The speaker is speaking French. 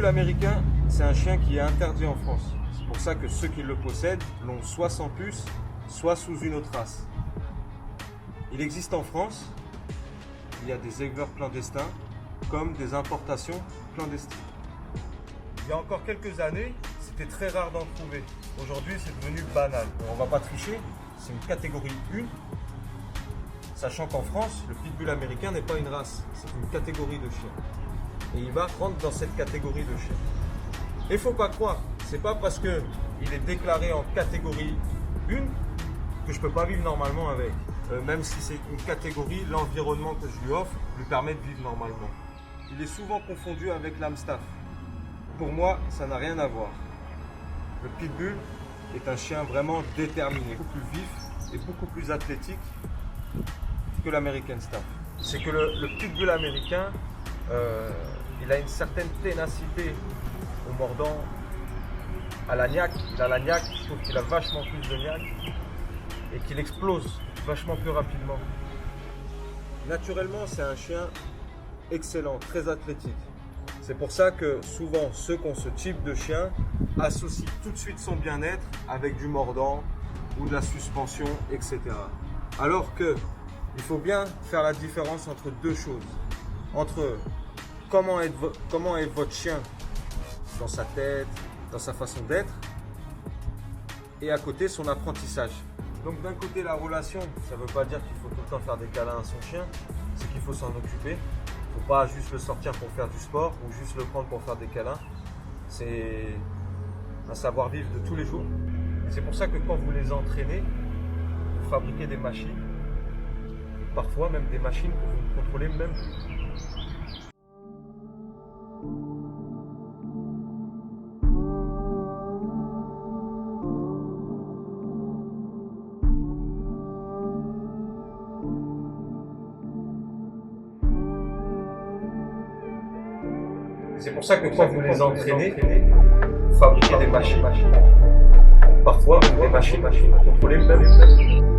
pitbull américain, c'est un chien qui est interdit en France. C'est pour ça que ceux qui le possèdent l'ont soit sans puce, soit sous une autre race. Il existe en France, il y a des éleveurs clandestins comme des importations clandestines. Il y a encore quelques années, c'était très rare d'en trouver. Aujourd'hui, c'est devenu banal. On ne va pas tricher, c'est une catégorie 1. Sachant qu'en France, le pitbull américain n'est pas une race, c'est une catégorie de chien. Et il va rentrer dans cette catégorie de chien. Et il ne faut pas croire, c'est pas parce qu'il est déclaré en catégorie 1 que je ne peux pas vivre normalement avec. Même si c'est une catégorie, l'environnement que je lui offre lui permet de vivre normalement. Il est souvent confondu avec l'Amstaff. Pour moi, ça n'a rien à voir. Le pitbull est un chien vraiment déterminé, beaucoup plus vif et beaucoup plus athlétique que l'American Staff. C'est que le pitbull américain, il a une certaine ténacité au mordant, à la niaque. Il a la niaque, je trouve qu'il a vachement plus de niaque et qu'il explose vachement plus rapidement. Naturellement, c'est un chien excellent, très athlétique. C'est pour ça que souvent ceux qui ont ce type de chien associent tout de suite son bien-être avec du mordant ou de la suspension, etc. Alors que il faut bien faire la différence entre deux choses. Entre comment est votre chien dans sa tête, dans sa façon d'être, et à côté son apprentissage. Donc d'un côté la relation, ça ne veut pas dire qu'il faut tout le temps faire des câlins à son chien, c'est qu'il faut s'en occuper. Il ne faut pas juste le sortir pour faire du sport ou juste le prendre pour faire des câlins. C'est un savoir-vivre de tous les jours. C'est pour ça que quand vous les entraînez, vous fabriquez des machines. Et parfois même des machines que vous ne contrôlez même plus. C'est pour ça que quand vous les entraînez, vous fabriquez des machines. Parfois même des machines que vous ne contrôlez même plus.